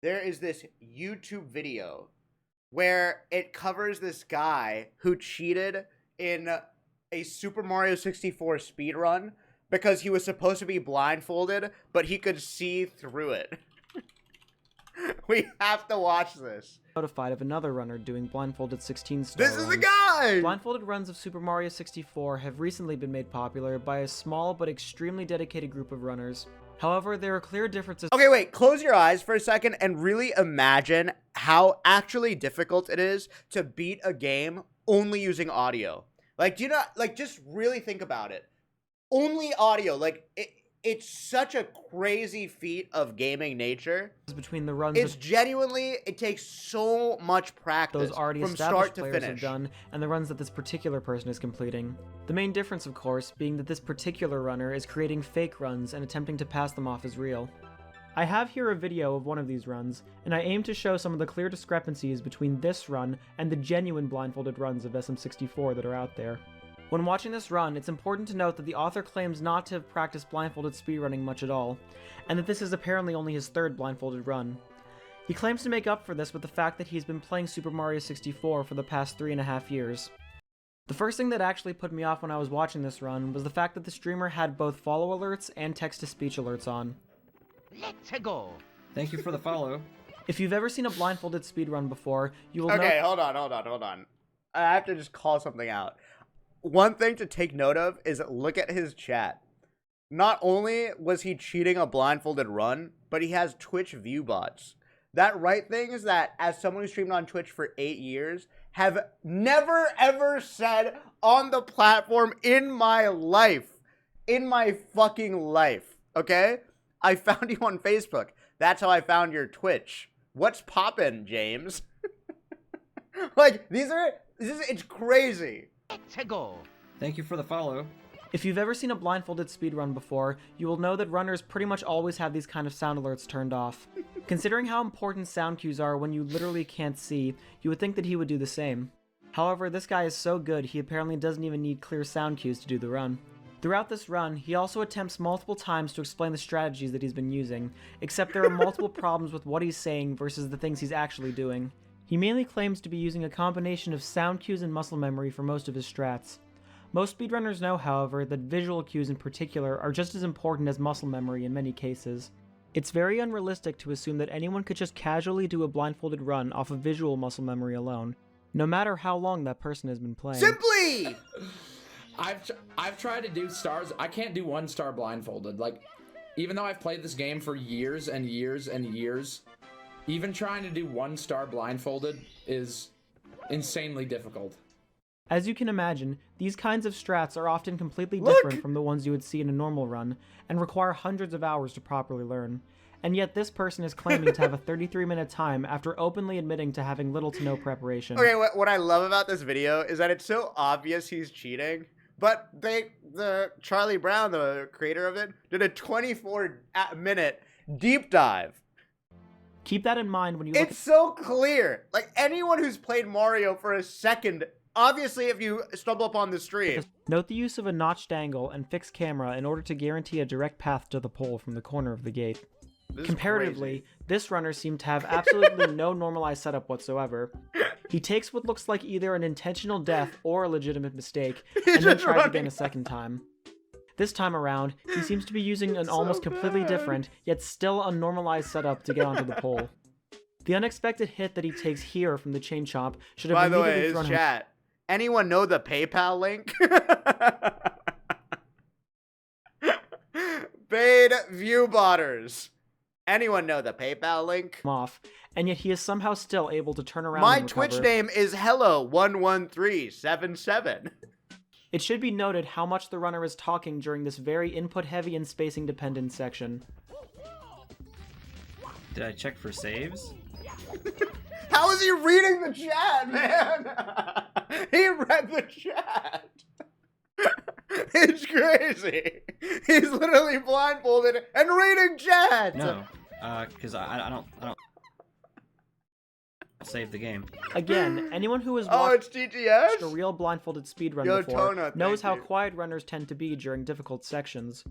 there is this YouTube video where it covers this guy who cheated in a Super Mario 64 speedrun because he was supposed to be blindfolded, but he could see through it. We have to watch this. Notified of another runner doing Blindfolded 16-star This is the guy! Blindfolded runs of Super Mario 64 have recently been made popular by a small but extremely dedicated group of runners. However, there are clear differences. Okay, wait, close your eyes for a second and really imagine how actually difficult it is to beat a game only using audio. Like, do you not, like, just really think about it. Only audio, like, it's such a crazy feat of gaming nature. Between the runs it's genuinely, it takes so much practice those already from established start to players finish. have done, and the runs that this particular person is completing. The main difference, of course, being that this particular runner is creating fake runs and attempting to pass them off as real. I have here a video of one of these runs, and I aim to show some of the clear discrepancies between this run and the genuine blindfolded runs of SM64 that are out there. When watching this run, it's important to note that the author claims not to have practiced blindfolded speedrunning much at all, and that this is apparently only his third blindfolded run. He claims to make up for this with the fact that he's been playing Super Mario 64 for the past 3.5 years. The first thing that actually put me off when I was watching this run was the fact that the streamer had both follow alerts and text-to-speech alerts on. Let's go. Thank you for the follow. If you've ever seen a blindfolded speedrun before, you will know— Okay, hold on. I have to just call something out. One thing to take note of is look at his chat. Not only was he cheating a blindfolded run, but he has Twitch view bots. That right thing is that as someone who streamed on Twitch for 8 years, have never ever said on the platform in my life, in my fucking life, okay? I found you on Facebook. That's how I found your Twitch. What's poppin', James? Like, it's crazy. Let's go. Thank you for the follow. If you've ever seen a blindfolded speedrun before, you will know that runners pretty much always have these kind of sound alerts turned off. Considering how important sound cues are when you literally can't see, you would think that he would do the same. However, this guy is so good, he apparently doesn't even need clear sound cues to do the run. Throughout this run, he also attempts multiple times to explain the strategies that he's been using, except there are multiple problems with what he's saying versus the things he's actually doing. He mainly claims to be using a combination of sound cues and muscle memory for most of his strats. Most speedrunners know, however, that visual cues in particular are just as important as muscle memory in many cases. It's very unrealistic to assume that anyone could just casually do a blindfolded run off of visual muscle memory alone, no matter how long that person has been playing. Simply! I've tried to do stars. I can't do 1 star blindfolded. Like, even though I've played this game for years and years and years, even trying to do 1 star blindfolded is insanely difficult. As you can imagine, these kinds of strats are often completely different from the ones you would see in a normal run, and require hundreds of hours to properly learn. And yet this person is claiming to have a 33-minute time after openly admitting to having little to no preparation. Okay, what I love about this video is that it's so obvious he's cheating, but the Charlie Brown, the creator of it, did a 24-minute deep dive. Keep that in mind when you look It's so clear. Like, anyone who's played Mario for a second, obviously if you stumble upon the stream. Note the use of a notched angle and fixed camera in order to guarantee a direct path to the pole from the corner of the gate. Comparatively, this runner seemed to have absolutely no normalized setup whatsoever. He takes what looks like either an intentional death or a legitimate mistake, and then tries again a second time. This time around, he seems to be using an almost completely different, yet still unnormalized setup to get onto the pole. The unexpected hit that he takes here from the chain chomp should have immediately thrown him. By the way, his chat. Anyone know the PayPal link? Paid view botters. Anyone know the PayPal link? Off, and yet he is somehow still able to turn around My and Twitch recover. name is Hello11377. It should be noted how much the runner is talking during this very input-heavy and spacing-dependent section. Did I check for saves? How is he reading the chat, man? He read the chat. It's crazy. He's literally blindfolded and reading chat. No, because I don't save the game. Again, anyone who has Oh, it's watched TTS? a real blindfolded speedrun Yo, before Tona, knows thank how you. quiet runners tend to be during difficult sections.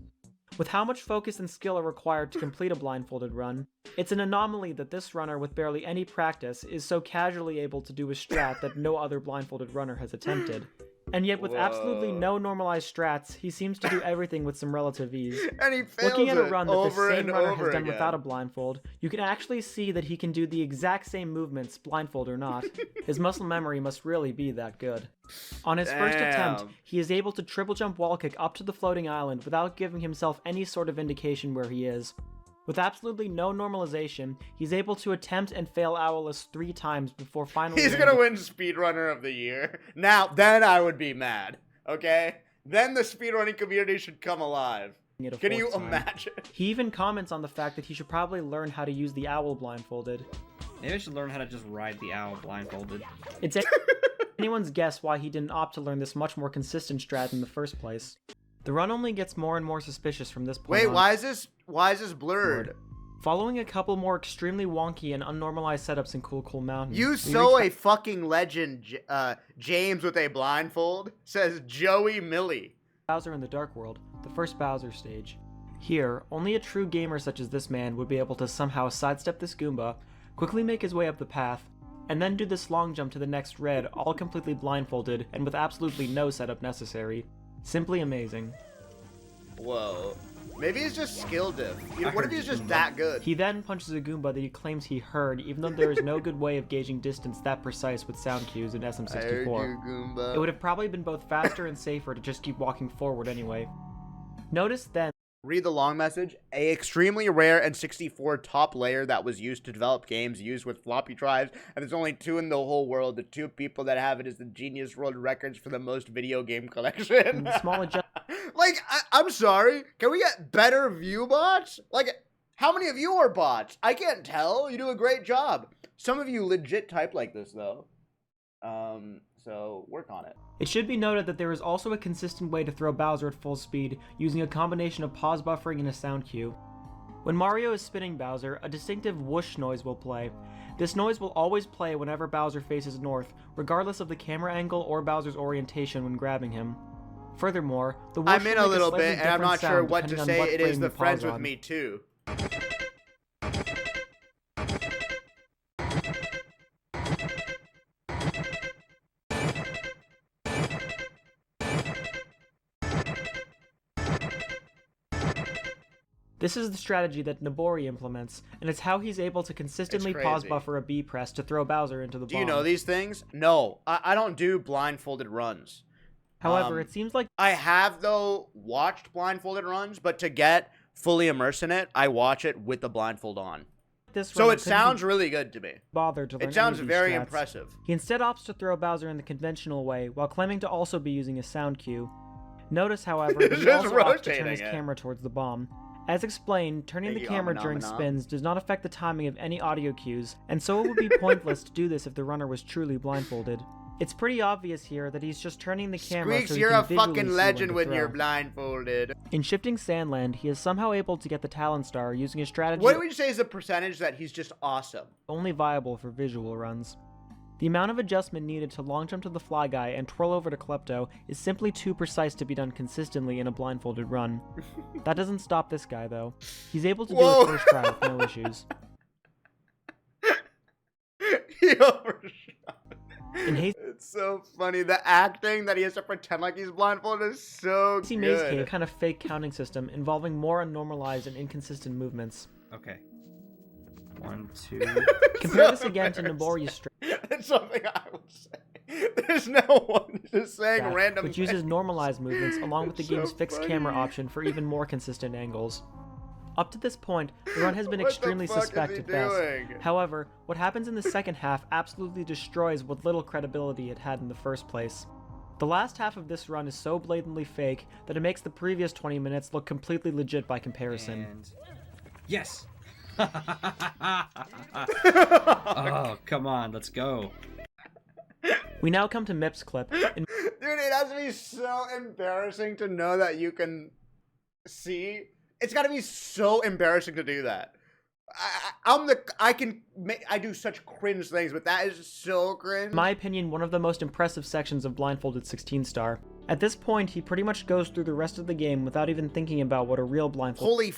With how much focus and skill are required to complete a blindfolded run, it's an anomaly that this runner with barely any practice is so casually able to do a strat that no other blindfolded runner has attempted. And yet with absolutely no normalized strats, he seems to do everything with some relative ease. And he fails Looking at a it run that the over same and runner over has done again. without a blindfold, you can actually see that he can do the exact same movements, blindfold or not. His muscle memory must really be that good. On his first attempt, Damn. he is able to triple jump wall kick up to the floating island without giving himself any sort of indication where he is. With absolutely no normalization, he's able to attempt and fail Owlus 3 times before finally He's gonna win Speedrunner of the Year. Now, then I would be mad. Okay? Then the speedrunning community should come alive. Can you imagine? He even comments on the fact that he should probably learn how to use the owl blindfolded. Maybe I should learn how to just ride the owl blindfolded. It's anyone's guess why he didn't opt to learn this much more consistent strat in the first place. The run only gets more and more suspicious from this point Wait, on. why is this blurred? Following a couple more extremely wonky and unnormalized setups in Cool Mountain. You so a fucking legend, James with a blindfold, says Joey Millie. Bowser in the Dark World, the first Bowser stage. Here, only a true gamer such as this man would be able to somehow sidestep this Goomba, quickly make his way up the path, and then do this long jump to the next red, all completely blindfolded and with absolutely no setup necessary. Simply amazing. Whoa. Maybe he's just skill diff. What if he's just that good? He then punches a Goomba that he claims he heard, even though there is no good way of gauging distance that precise with sound cues in I heard SM64. you, Goomba. It would have probably been both faster and safer to just keep walking forward anyway. Notice then Read the long message. A extremely rare N64 top layer that was used to develop games used with floppy drives, and there's only 2 in the whole world. The 2 people that have it is the Genius World Records for the most video game collection. the small adjustment Like, I'm sorry. Can we get better view bots? Like, how many of you are bots? I can't tell. You do a great job. Some of you legit type like this, though. So work on it. It should be noted that there is also a consistent way to throw Bowser at full speed, using a combination of pause buffering and a sound cue. When Mario is spinning Bowser, a distinctive whoosh noise will play. This noise will always play whenever Bowser faces north, regardless of the camera angle or Bowser's orientation when grabbing him. Furthermore, the whoosh I'm in will a make little slightly bit, and I'm different not sure sound what to depending on say. what It is frame the you pause Friends with on. Me too. This is the strategy that Nobori implements, and it's how he's able to consistently pause crazy. buffer a B press to throw Bowser into the bomb. Do you know these things? No, I don't do blindfolded runs. However, it seems like I have, though, watched blindfolded runs, but to get fully immersed in it, I watch it with the blindfold on. this So runner it couldn't sounds be really good to me. bothered to learn It sounds any of these very strats. impressive. He instead opts to throw Bowser in the conventional way, while claiming to also be using a sound cue. Notice, however, that he Just also opts to turn rotating his it. camera towards the bomb. As explained, turning Thank the you, camera Amin during Amin. spins does not affect the timing of any audio cues, and so it would be pointless to do this if the runner was truly blindfolded. It's pretty obvious here that he's just turning the camera Squeex, so he you're can a visually fucking see legend when when to you're throw. blindfolded. In Shifting Sandland, he is somehow able to get the Talon Star using a strategy What would you say is the percentage that he's just awesome? only viable for visual runs. The amount of adjustment needed to long jump to the Fly Guy and twirl over to Klepto is simply too precise to be done consistently in a blindfolded run. That doesn't stop this guy, though. He's able to do Whoa. it first try with no issues. He overshot. In Hazy It's so funny. The acting that he has to pretend like he's blindfolded is so Maze good. Cave, kind of fake counting system involving more unnormalized and inconsistent movements. Okay. 1, 2. Compare So this again to embarrassing. Nobori's strat, It's something I would say. There's no one just saying random which uses things. normalized movements along with the It's so game's fixed camera funny. option for even more consistent angles. Up to this point, the run has been What the extremely fuck is suspect he at best. doing? However, what happens in the second half absolutely destroys what little credibility it had in the first place. The last half of this run is so blatantly fake that it makes the previous 20 minutes look completely legit by comparison. And yes. Oh, come on, let's go. We now come to Mip's clip, in Dude, it has to be so embarrassing to know that you can see. It's got to be so embarrassing to do that. I do such cringe things, but that is so cringe. In my opinion, one of the most impressive sections of Blindfolded 16 star. At this point, he pretty much goes through the rest of the game without even thinking about what a real blindfolded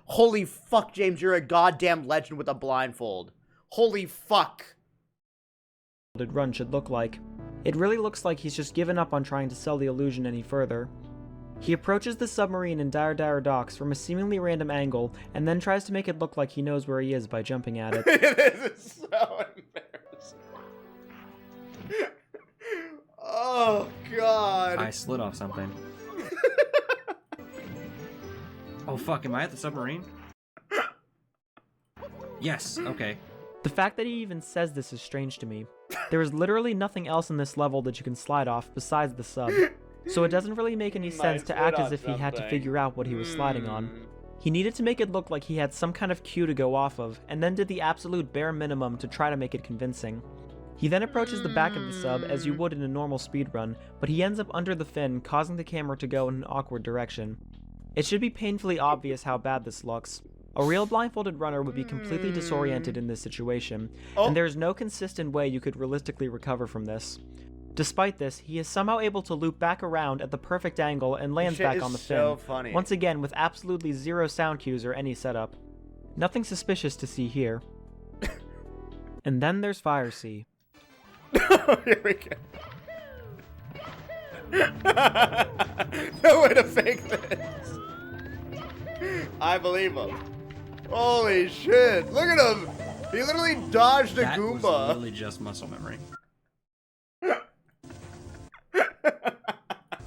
Holy fuck, James, you're a goddamn legend with a blindfold. Holy fuck. run should look like. It really looks like he's just given up on trying to sell the illusion any further. He approaches the submarine in Dire Dire Docks from a seemingly random angle, and then tries to make it look like he knows where he is by jumping at it. This is so embarrassing. Oh, God. I slid off something. Oh, fuck, am I at the submarine? Yes, okay. The fact that he even says this is strange to me. There is literally nothing else in this level that you can slide off besides the sub, so it doesn't really make any sense to act as if he had to figure out what he was sliding on. He needed to make it look like he had some kind of cue to go off of, and then did the absolute bare minimum to try to make it convincing. He then approaches the back of the sub as you would in a normal speedrun, but he ends up under the fin, causing the camera to go in an awkward direction. It should be painfully obvious how bad this looks. A real blindfolded runner would be completely disoriented in this situation, and there is no consistent way you could realistically recover from this. Despite this, he is somehow able to loop back around at the perfect angle and lands back on the fin, once again with absolutely zero sound cues or any setup. Nothing suspicious to see here. And then there's Fire Sea. Here we go. No way to fake this. I believe him. Holy shit! Look at him. He literally dodged a That Goomba. was literally just muscle memory.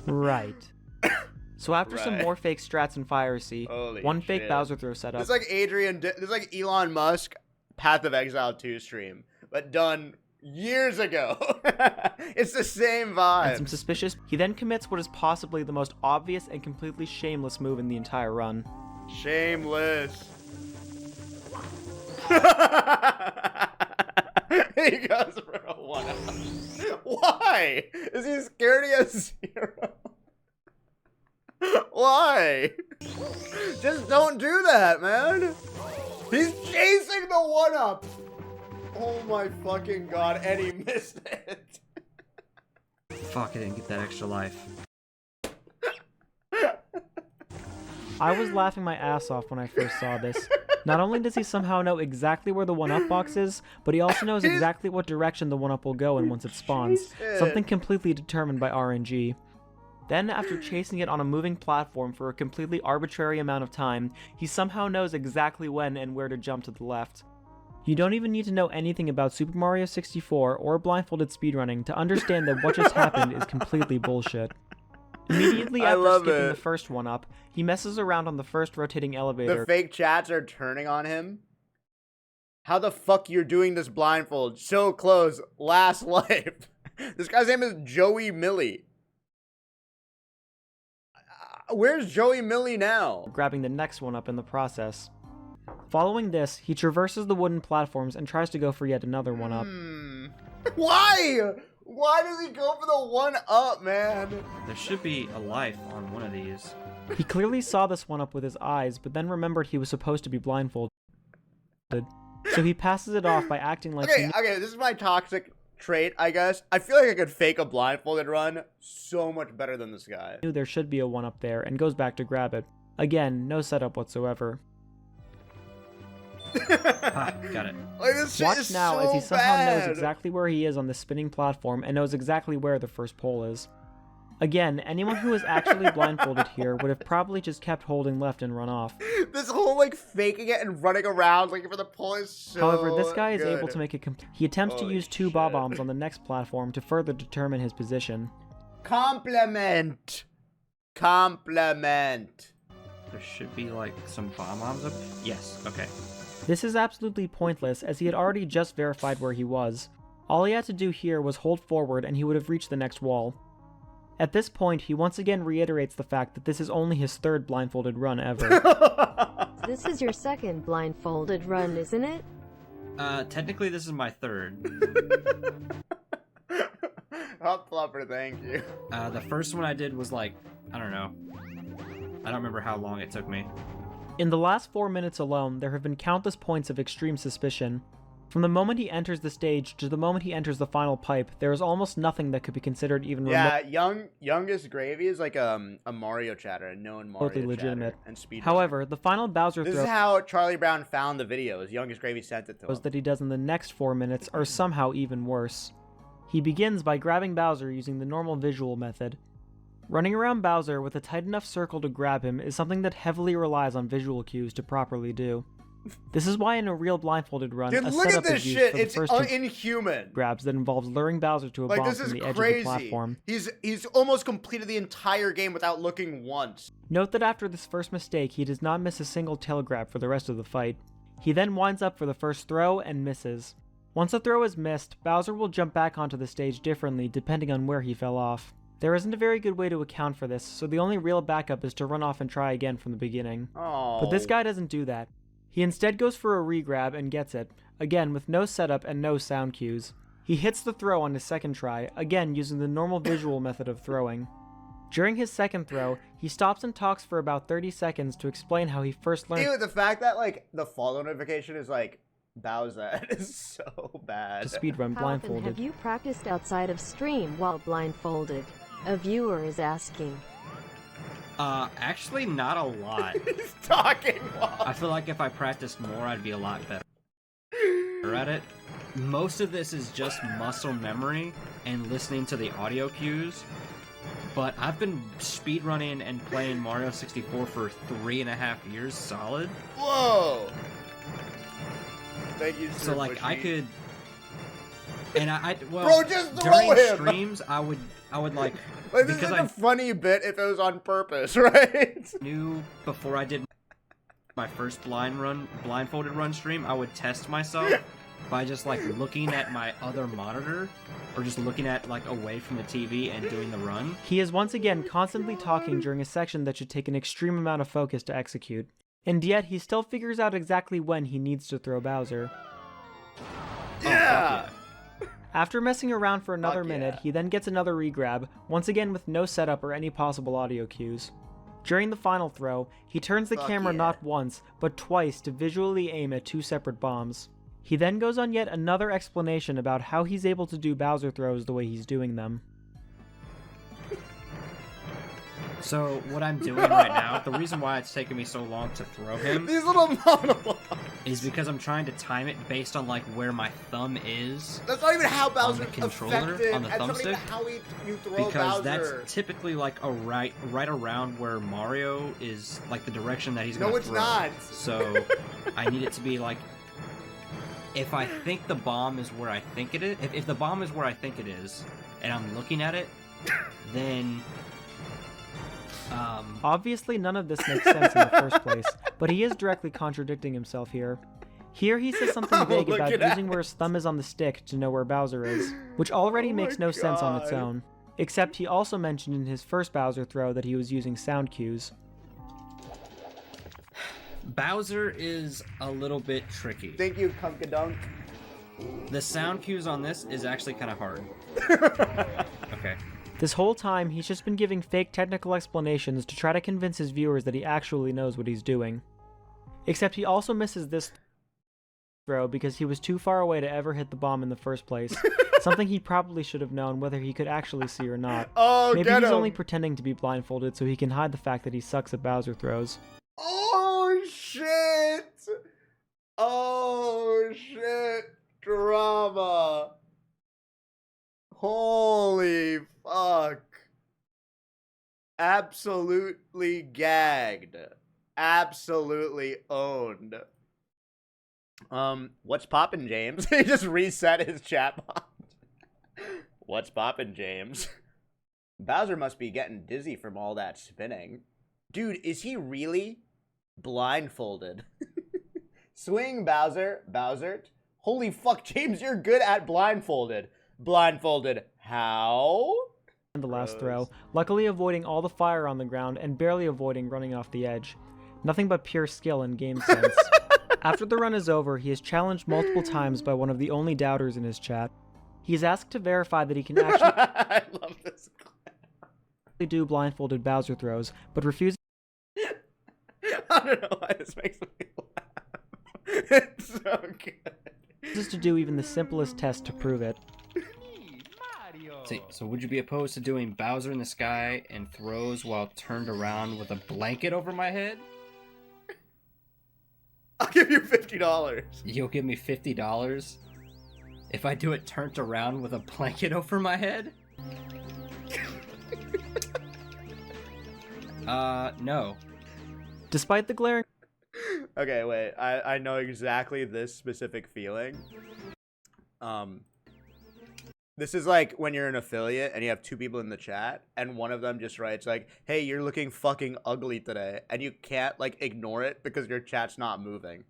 Right. So after some more fake strats in Fire Sea, one fake Bowser throw setup. This is like Elon Musk Path of Exile 2 stream, but done years ago. It's the same vibe. And some suspicious. He then commits what is possibly the most obvious and completely shameless move in the entire run. Shameless. He goes for a 1-up. Why? Is he scared he has 0? Why? Just don't do that, man. He's chasing the 1-up. Oh my fucking god, and he missed it. Fuck, I didn't get that extra life. I was laughing my ass off when I first saw this. Not only does he somehow know exactly where the 1-up box is, but he also knows exactly what direction the 1-up will go in once it spawns, something completely determined by RNG. Then, after chasing it on a moving platform for a completely arbitrary amount of time, he somehow knows exactly when and where to jump to the left. You don't even need to know anything about Super Mario 64 or blindfolded speedrunning to understand that what just happened is completely bullshit. Immediately after skipping the first 1-up, he messes around on the first rotating elevator. The fake chats are turning on him. How the fuck you're doing this blindfold? So close. Last life. This guy's name is Joey Millie. Where's Joey Millie now? Grabbing the next 1-up in the process. Following this, he traverses the wooden platforms and tries to go for yet another 1-up. Why? Why does he go for the 1-up, man? There should be a life on one of these. He clearly saw this 1-up with his eyes, but then remembered he was supposed to be blindfolded. So he passes it off by acting like Okay, this is my toxic trait, I guess. I feel like I could fake a blindfolded run so much better than this guy. Knew there should be a 1-up there, and goes back to grab it. Again, no setup whatsoever. Got it. Like, this shit Watch is now so as he somehow knows bad. exactly where he is on the spinning platform and knows exactly where the first pole is. Again, anyone who was actually blindfolded here would have probably just kept holding left and run off. This whole, like, faking it and running around looking for the pole is so However, this guy is good. able to make it complete. He attempts to use 2 bob-ombs on the next platform to further determine his position. Compliment. Compliment. There should be, like, some bomb-bombs up. Yes, okay. This is absolutely pointless, as he had already just verified where he was. All he had to do here was hold forward and he would have reached the next wall. At this point, he once again reiterates the fact that this is only his 3rd blindfolded run ever. This is your 2nd blindfolded run, isn't it? Technically this is my 3rd. Hot flopper, thank you. The first one I did was like, I don't know. I don't remember how long it took me. In the last 4 minutes alone, there have been countless points of extreme suspicion. From the moment he enters the stage to the moment he enters the final pipe, there is almost nothing that could be considered even Yeah, youngest gravy is like a Mario chatter, a known Mario remotely legitimate. chatter and speed. However, the final Bowser This throw is how Charlie Brown found the videos. Youngest gravy sent it to him. that he does in the next 4 minutes are somehow even worse. He begins by grabbing Bowser using the normal visual method. Running around Bowser with a tight enough circle to grab him is something that heavily relies on visual cues to properly do. This is why in a real blindfolded run, Dude, a look at setup this is used shit. for the It's first two inhuman. grabs that involves luring Bowser to a Like, bomb this from is the edge of crazy. the platform. He's almost completed the entire game without looking once. Note that after this first mistake, he does not miss a single tail grab for the rest of the fight. He then winds up for the first throw and misses. Once a throw is missed, Bowser will jump back onto the stage differently depending on where he fell off. There isn't a very good way to account for this, so the only real backup is to run off and try again from the beginning. Oh. But this guy doesn't do that. He instead goes for a regrab and gets it, again with no setup and no sound cues. He hits the throw on his second try, again using the normal visual method of throwing. During his second throw, he stops and talks for about 30 seconds to explain how he first learned Ew, the fact that like the follow notification is like Bowser is so bad. to speedrun How often have blindfolded. you practiced outside of stream while blindfolded? A viewer is asking. Actually not a lot. He's talking. I feel like if I practiced more, I'd be a lot better at it. Most of this is just muscle memory and listening to the audio cues. But I've been speedrunning and playing Mario 64 for 3.5 years solid. Whoa. Thank you, Sir So like I Bushy. could, and well, Bro, just throw during him! streams I would like Like, this is because like I a funny bit if it was on purpose, right? knew before I did my first blindfolded run stream, I would test myself by just like looking at my other monitor or just looking at like away from the TV and doing the run. He is once again constantly talking during a section that should take an extreme amount of focus to execute. And yet, he still figures out exactly when he needs to throw Bowser. Yeah. After messing around for another Fuck minute, yeah. he then gets another regrab, once again with no setup or any possible audio cues. During the final throw, he turns the Fuck camera yeah. not once, but twice to visually aim at 2 separate bombs. He then goes on yet another explanation about how he's able to do Bowser throws the way he's doing them. So what I'm doing right now, the reason why it's taken me so long to throw him These little monologues. is because I'm trying to time it based on like where my thumb is. That's not even how Bowser the controller, effective. on the That's not even thumbstick? how you throw Because Bowser. that's typically like a right around where Mario is, like the direction that he's gonna No, it's throw. not. So I need it to be like, if I think the bomb is where I think it is, if the bomb is where I think it is, and I'm looking at it, then Obviously, none of this makes sense in the first place, but he is directly contradicting himself here. Here he says something vague Look about at using where his thumb is on the stick to know where Bowser is, which already Oh makes my no sense on its God. own. Except he also mentioned in his first Bowser throw that he was using sound cues. Bowser is a little bit tricky. Thank you, Kunkadunk. The sound cues on this is actually kind of hard. Okay. This whole time, he's just been giving fake technical explanations to try to convince his viewers that he actually knows what he's doing. Except he also misses this throw because he was too far away to ever hit the bomb in the first place, something he probably should have known whether he could actually see or not. Oh, Maybe get he's him. only pretending to be blindfolded so he can hide the fact that he sucks at Bowser throws. Oh shit! Oh shit! Drama! Holy fuck! Absolutely gagged. Absolutely owned. What's poppin', James? He just reset his chat box. What's poppin', James? Bowser must be getting dizzy from all that spinning. Dude, is he really blindfolded? Swing, Bowser. Bowser. Holy fuck, James, you're good at blindfolded. Blindfolded. How? In the last Gross. throw, luckily avoiding all the fire on the ground and barely avoiding running off the edge. Nothing but pure skill and game sense. After the run is over, he is challenged multiple times by one of the only doubters in his chat. He is asked to verify that he can actually I love this clip. do blindfolded Bowser throws, but refuses I'm don't know why this makes me laugh. It's so good. Just to do even the simplest test to prove it. So would you be opposed to doing Bowser in the sky and throws while turned around with a blanket over my head? I'll give you $50. You'll give me $50 if I do it turned around with a blanket over my head? No. Despite the glaring Okay, wait. I know exactly this specific feeling. This is like when you're an affiliate and you have two people in the chat and one of them just writes like, hey, you're looking fucking ugly today, and you can't like ignore it because your chat's not moving.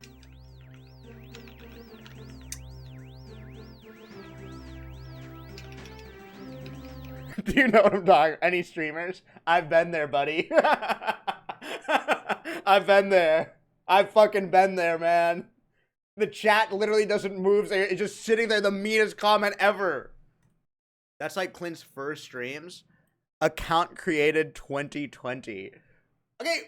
Do you know what I'm talking? Any streamers? I've been there, buddy. I've been there. I've fucking been there, man. The chat literally doesn't move. It's just sitting there, the meanest comment ever. That's like Clint's first streams. Account created 2020. Okay,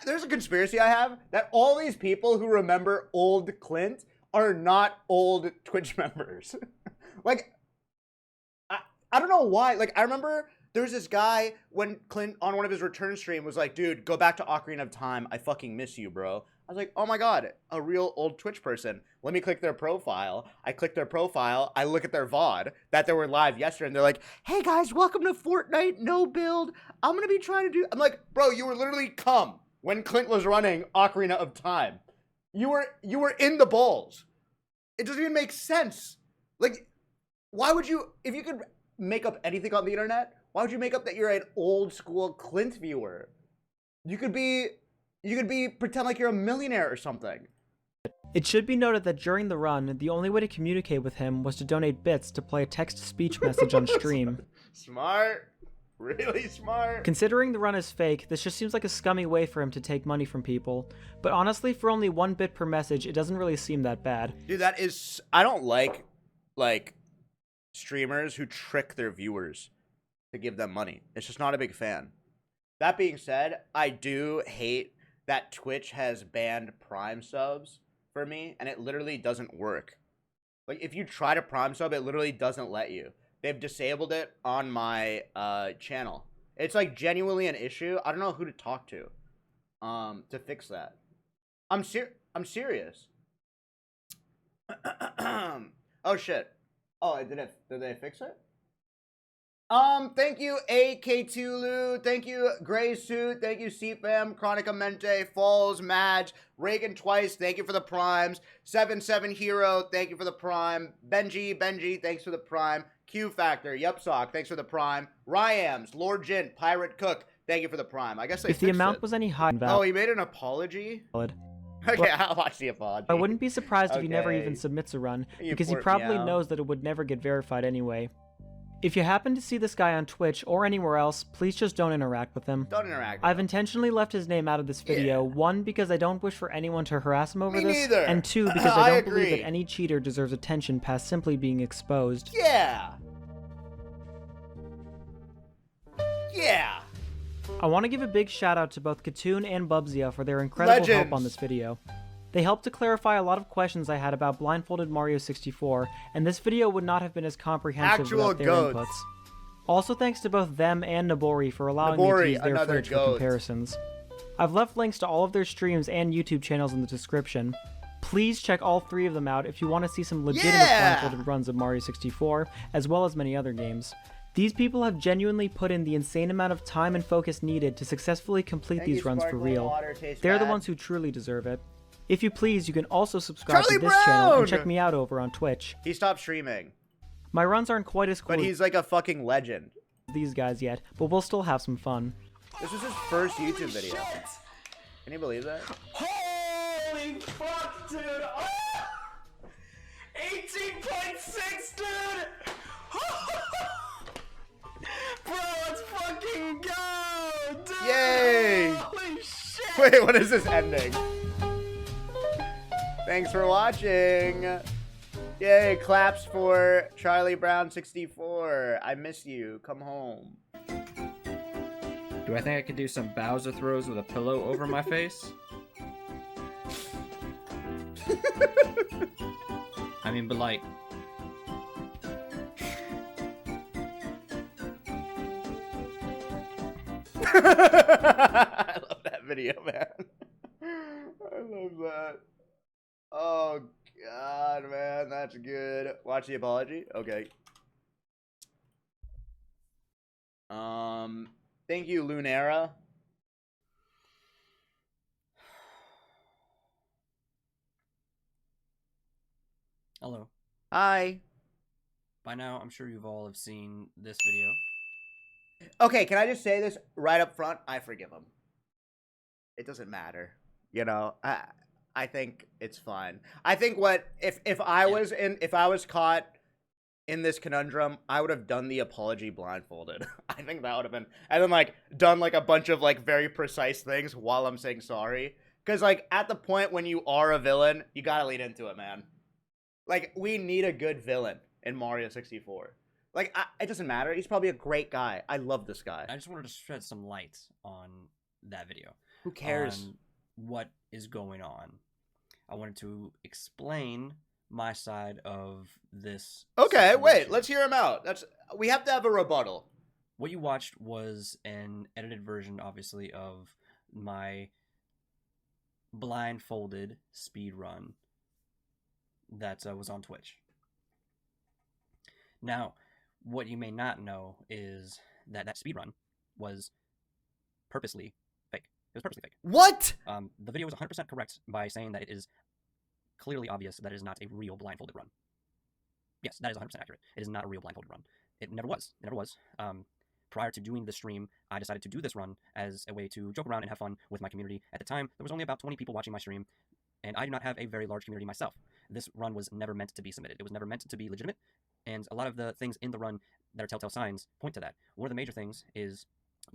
there's a conspiracy I have that all these people who remember old Clint are not old Twitch members. Like, I don't know why. Like, I remember there's this guy when Clint on one of his return stream was like, dude, go back to Ocarina of Time. I fucking miss you, bro. I was like, oh my god, a real old Twitch person. Let me click their profile. I click their profile. I look at their VOD that they were live yesterday, and they're like, hey guys, welcome to Fortnite, no build. I'm going to be trying to do... I'm like, bro, you were literally cum when Clint was running Ocarina of Time. You were in the balls. It doesn't even make sense. Like, why would you... If you could make up anything on the internet, why would you make up that you're an old school Clint viewer? You could be pretend like you're a millionaire or something. It should be noted that during the run, the only way to communicate with him was to donate bits to play a text-to-speech message on stream. Smart. Really smart. Considering the run is fake, this just seems like a scummy way for him to take money from people. But honestly, for only 1 bit per message, it doesn't really seem that bad. Dude, that is... I don't like streamers who trick their viewers to give them money. It's just not a big fan. That being said, I do hate that Twitch has banned Prime subs for me, and it literally doesn't work. Like, if you try to Prime sub, it literally doesn't let you. They've disabled it on my channel. It's like genuinely an issue. I don't know who to talk to fix that. I'm serious. Oh shit. Oh, did they fix it? Thank you, AK2Lu. Thank you, Gray Suit. Thank you, CFAM, Chronica Mente, Falls, Madge, Reagan Twice. Thank you for the primes. 77 Hero. Thank you for the prime. Benji, thanks for the prime. Q Factor, Yupsock, thanks for the prime. Ryams, Lord Jint, Pirate Cook. Thank you for the prime. I guess they If the fixed amount it. was any higher, Oh, he made an apology? valid. Okay, I'll watch the apology. I wouldn't be surprised if he never Okay. even submits a run, You because he poor probably meow. knows that it would never get verified anyway. If you happen to see this guy on Twitch or anywhere else, please just don't interact with him. Don't interact with I've him. intentionally left his name out of this video, Yeah. 1, because I don't wish for anyone to harass him over Me this, neither. and 2, because I I don't believe agree. that any cheater deserves attention past simply being exposed. Yeah. Yeah. I want to give a big shout out to both Katoon and Bubzia for their incredible help on Legends. this video. They helped to clarify a lot of questions I had about Blindfolded Mario 64, and this video would not have been as comprehensive Actual without their goats. inputs. Also thanks to both them and Nabori for allowing me to Nabori, use their another footage for goat. comparisons. I've left links to all of their streams and YouTube channels in the description. Please check all 3 of them out if you want to see some legitimate Yeah! blindfolded runs of Mario 64, as well as many other games. These people have genuinely put in the insane amount of time and focus needed to successfully complete Thank these you, runs for sparkling real. water tastes They're the bad. ones who truly deserve it. If you please, you can also subscribe Charlie to this channel and Brown! check me out over on Twitch. He stopped streaming, My runs aren't quite as cool but as he's like a fucking legend. these guys yet, but we'll still have some fun. This was his first YouTube video. Can you believe that? Holy fuck, dude! Oh! 18.6, dude! Bro, let's fucking go, dude! Yay! Holy shit! Wait, what is this ending? Thanks for watching. Yay, claps for Charlie Brown 64. I miss you. Come home. Do I think I could do some Bowser throws with a pillow over my face? I mean, but like, I love that video, man. I love that. Oh god, man, that's good. Watch the apology. Okay. Thank you, Lunera. hello. Hi. By now, I'm sure you've all have seen this video. Okay, can I just say this right up front? I forgive him. It doesn't matter. You know, I think it's fine. I think if I was caught in this conundrum, I would have done the apology blindfolded. I think that would have been, and then like done like a bunch of like very precise things while I'm saying sorry. Because like at the point when you are a villain, you gotta lean into it, man. Like we need a good villain in Mario 64. Like it doesn't matter. He's probably a great guy. I love this guy. I just wanted to shed some light on that video. Who cares? On what is going on. I wanted to explain my side of this. Okay, wait. situation. Let's hear him out. We have to have a rebuttal. What you watched was an edited version, obviously, of my blindfolded speed run that was on Twitch. Now, what you may not know is that that speed run was purposely fake. It was purposely fake. What? The video was 100% correct by saying that it is clearly obvious that it is not a real blindfolded run. Yes, that is 100% accurate. It is not a real blindfolded run. It never was. It never was. Prior to doing the stream, I decided to do this run as a way to joke around and have fun with my community. At the time, there was only about 20 people watching my stream, and I do not have a very large community myself. This run was never meant to be submitted. It was never meant to be legitimate, and a lot of the things in the run that are telltale signs point to that. One of the major things is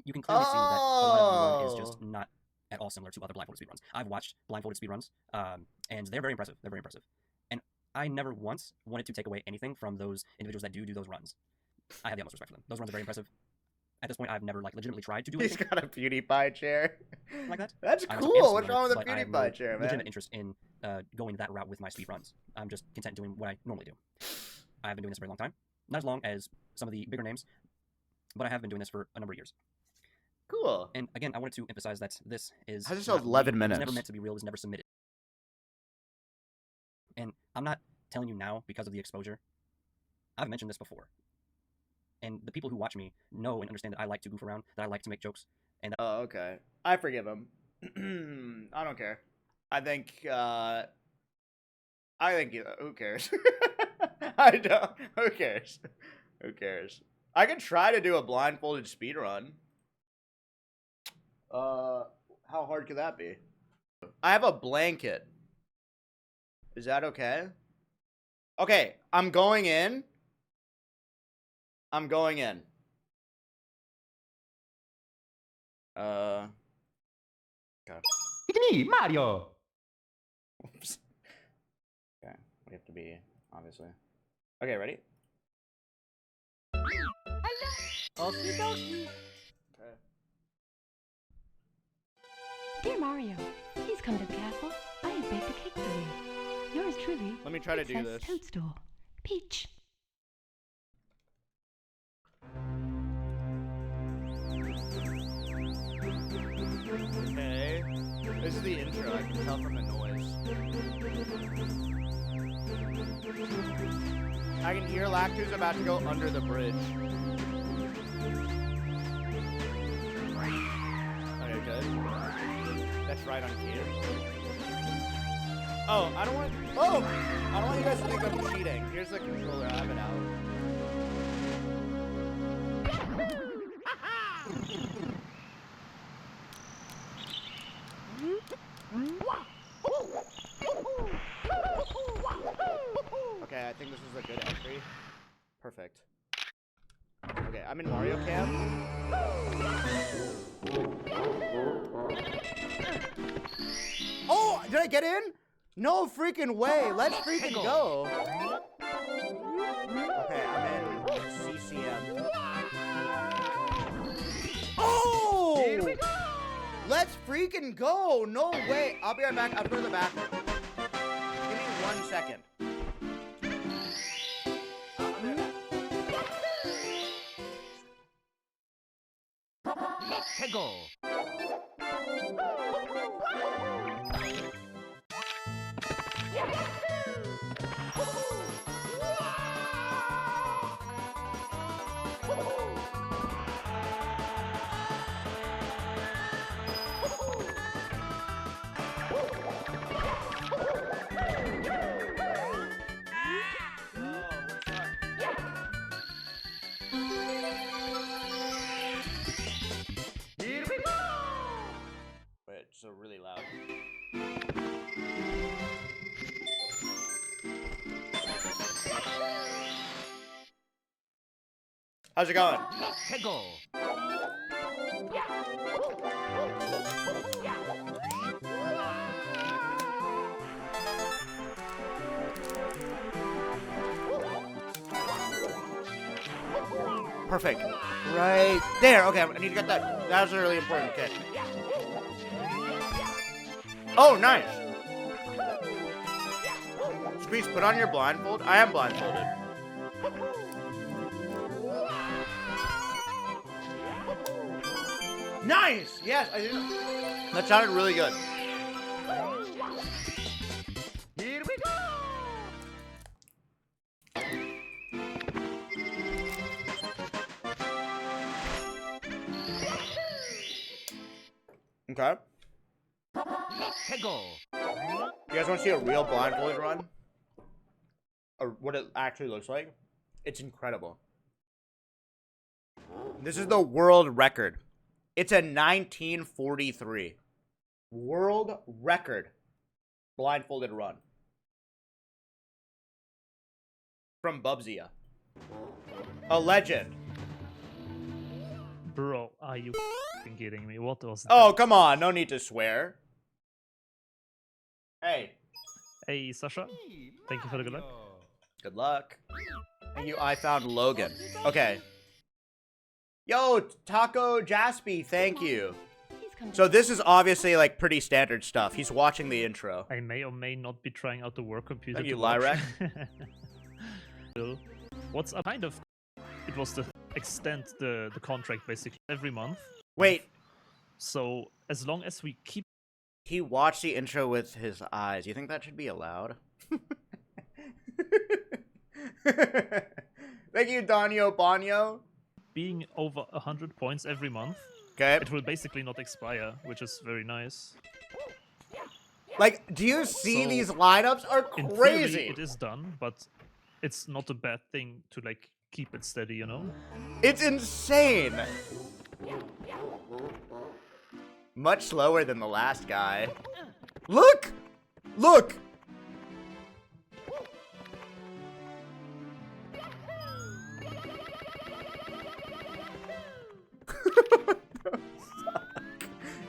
you can clearly see that a lot of the run is just not at all similar to other blindfolded speedruns. I've watched blindfolded speedruns, and they're very impressive. They're very impressive. And I never once wanted to take away anything from those individuals that do those runs. I have the utmost respect for them. Those runs are very impressive. At this point, I've never like legitimately tried to do anything. He's got a PewDiePie chair. Like that. That's I'm cool. What's similar, wrong with a but I have PewDiePie chair, man? legitimate interest in going that route with my speed runs. I'm just content doing what I normally do. I've been doing this for a very long time. Not as long as some of the bigger names, but I have been doing this for a number of years. Cool. And again, I wanted to emphasize that this is How's this not 11 real. minutes? It's never meant to be real. It's never submitted. And I'm not telling you now because of the exposure. I've mentioned this before. And the people who watch me know and understand that I like to goof around, that I like to make jokes, and that Oh, okay. I forgive him. I don't care. I think who cares? I don't. Who cares? Who cares? I could try to do a blindfolded speedrun. How hard could that be? I have a blanket. Is that okay? Okay, I'm going in. Okay. Hey, Mario! Oops. Okay, we have to be, obviously. Okay, ready? Okie dokie. Okay. Dear Mario, please come to the castle. I have baked a cake for you. Yours truly. Let me try to do Princess this. Toadstool. Peach. Okay. This is the intro, I can tell from the noise. I can hear Lactu's about to go under the bridge. Okay, good. That's right on cue. Oh, I don't want you guys to think I'm cheating. Here's the controller, I have it out. Okay, I think this is a good entry. Perfect. Okay, I'm in Mario Camp. Oh, did I get in? No freaking way. Let's freaking go. Okay, I'm in CCM. Oh! Let's freaking go. No way. I'll be right back. I'll go to the bathroom. Give second. Let's go. Here we go. Wait, so really loud. How's it going? Let's go. Perfect. Right there. Okay, I need to get that. That was really important. Okay. Oh, nice. Squeeze, put on your blindfold. I am blindfolded. Nice. Yes, I did. That sounded really good. Here we go. Okay. Let's go. You guys want to see a real blindfolded run? Or what it actually looks like? It's incredible. This is the world record. It's a 1943 world record blindfolded run from Bubzia. A legend. Bro, are you f***ing kidding me? What was that? Oh, come on. No need to swear. Hey. Hey, Sasha. Thank you for the good luck. Good luck. Thank you. I found Logan. Okay. Yo, Taco Jaspy, thank you. So this is obviously like pretty standard stuff. He's watching the intro. I may or may not be trying out the work computer. Thank you, to watch. Lyrek. Still, what's a kind of? It was to extend the contract basically every month. Wait. So as long as we keep. He watched the intro with his eyes. You think that should be allowed? Thank you, Danio Banyo. Being over 100 points every month. Okay. It will basically not expire, which is very nice. Like, do you see So, these lineups are In crazy? theory, it is done, but it's not a bad thing to like keep it steady, you know? It's insane. Much slower than the last guy. Look! Look!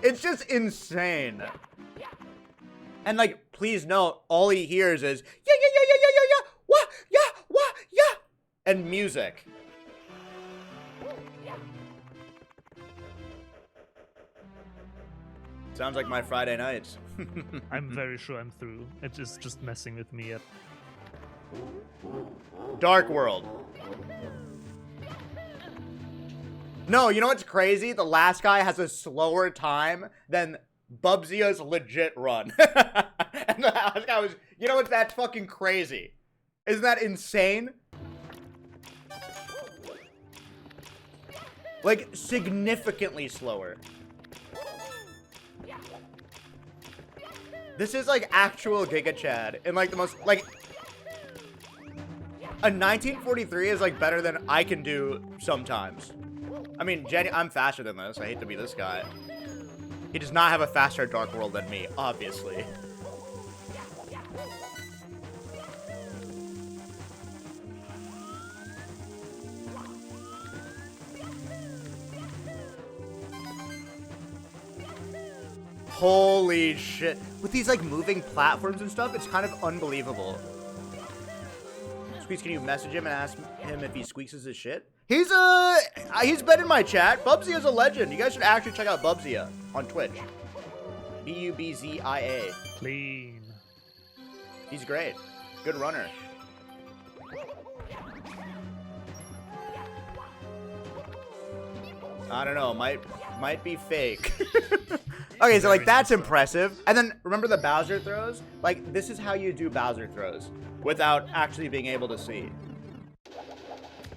It's just insane. And like, please note, all he hears is yeah, wah, yeah, wah, yeah, and music. Sounds like my Friday nights. I'm very sure I'm through. It is just messing with me yet. Dark World. No, you know what's crazy? The last guy has a slower time than Bubzia's legit run. And the last guy was, you know what? That's fucking crazy. Isn't that insane? Like, significantly slower. This is like actual Giga Chad. And like the most, like, a 1943 is like better than I can do sometimes. I mean, Jenny, I'm faster than this. I hate to be this guy. He does not have a faster Dark World than me, obviously. Holy shit. With these like moving platforms and stuff, it's kind of unbelievable. Squeex, can you message him and ask him if he squeaks his shit? He's been in my chat. Bubzia is a legend. You guys should actually check out Bubzia on Twitch. Bubzia. Clean. He's great. Good runner. I don't know. Might be fake. Okay, so like that's impressive. And then remember the Bowser throws? Like this is how you do Bowser throws without actually being able to see.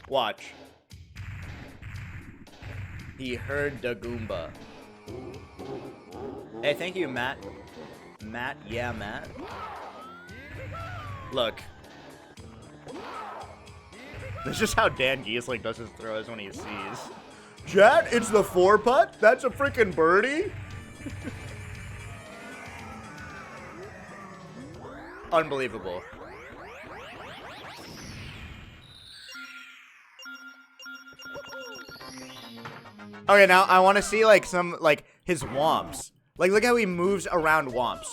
Watch. He heard the Goomba. Hey, thank you, Matt. Matt, yeah, Matt. Look. This is just how Dan Giesling does his throws when he sees. Chat, it's the 4-putt? That's a freaking birdie? Unbelievable. Okay, now I want to see like some like his womps. Like look how he moves around womps.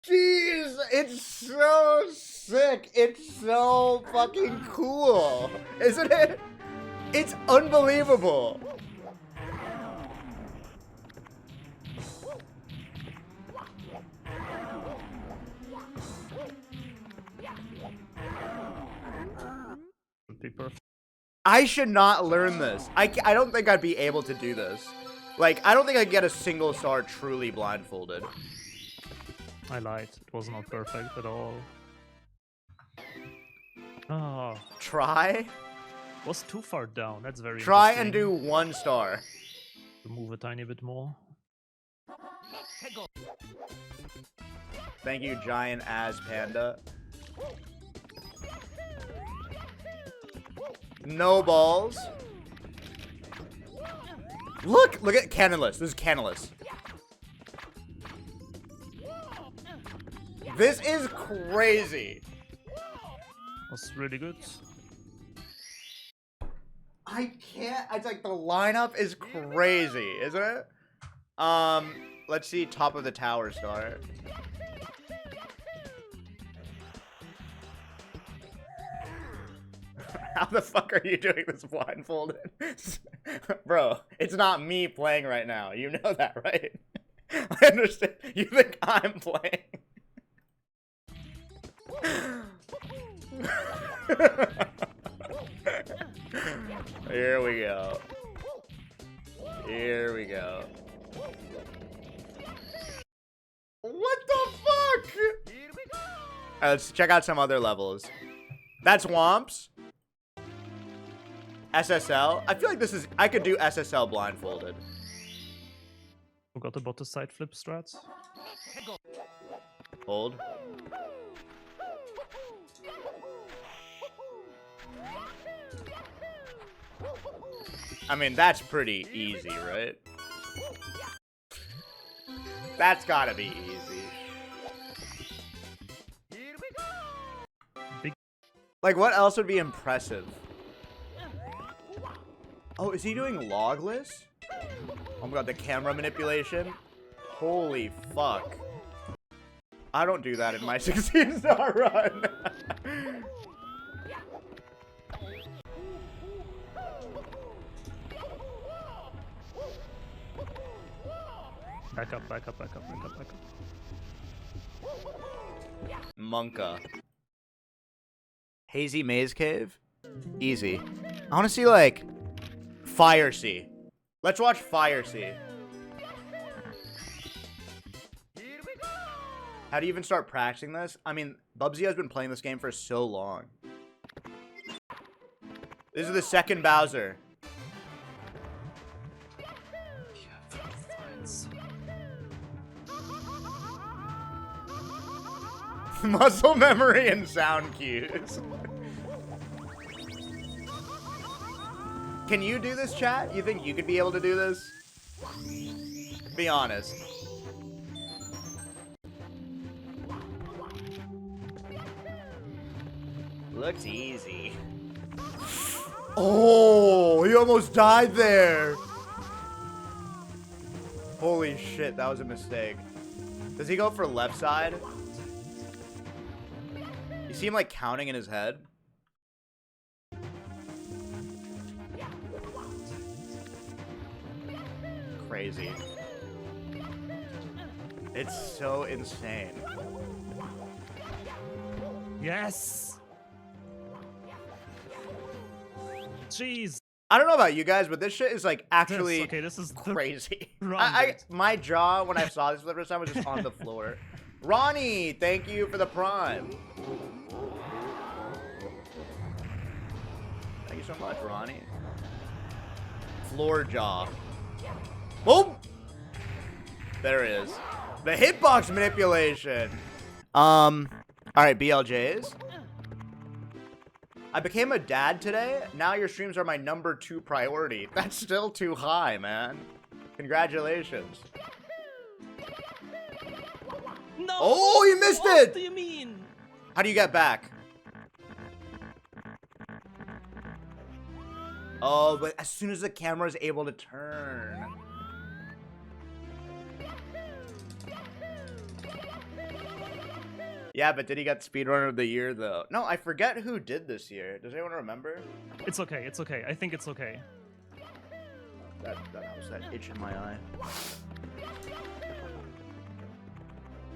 Jeez, it's so sick. It's so fucking cool. Isn't it? It's unbelievable. Be perfect. I should not learn this. I don't think I'd be able to do this. Like, I don't think I'd get a single star truly blindfolded. I lied. It was not perfect at all. Oh, Try? was too far down. That's very Try and interesting. do 1 star. To move a tiny bit more. Thank you, Giant As Panda. No balls. Look at Cannonless. This is Cannonless. This is crazy. Was really good. I can't. It's like the lineup is crazy, isn't it? Let's see top of the tower star. How the fuck are you doing this blindfolded? Bro, it's not me playing right now. You know that, right? I understand. You think I'm playing. Here we go. Here we go. What the fuck? Alright, let's check out some other levels. That's Womps. SSL. I feel like this is... I could do SSL blindfolded. Forgot about the side flip strats. Hold. I mean, that's pretty easy, right? That's gotta be easy. Like, what else would be impressive? Oh, is he doing logless? Oh my god, the camera manipulation? Holy fuck. I don't do that in my 16-star run. Back up, back up, back up, back up, back up. Monka. Hazy Maze Cave? Easy. I want to see, like, Fire Sea. Let's watch Fire Sea. How do you even start practicing this? I mean, Bubzia has been playing this game for so long. This is the second Bowser. Muscle memory and sound cues. Can you do this, chat? You think you could be able to do this? Be honest. Looks easy. Oh, he almost died there. Holy shit, that was a mistake. Does he go for left side? You see him like counting in his head? crazy. It's so insane. Yes. Jeez. I don't know about you guys, but this shit is like actually This is crazy. Run, My jaw when I saw this for the first time was just on the floor. Ronnie, thank you for the prime. Thank you so much, Ronnie. Floor jaw. Boom! There it is. The hitbox manipulation. Alright, BLJs. I became a dad today. Now your streams are my #2 priority. That's still too high, man. Congratulations. No. Oh, you missed What it! do you mean? How do you get back? Oh, but as soon as the camera is able to turn. Yeah, but did he get Speedrunner of the Year, though? No, I forget who did this year. Does anyone remember? It's okay. It's okay. I think it's okay. That was that itch in my eye.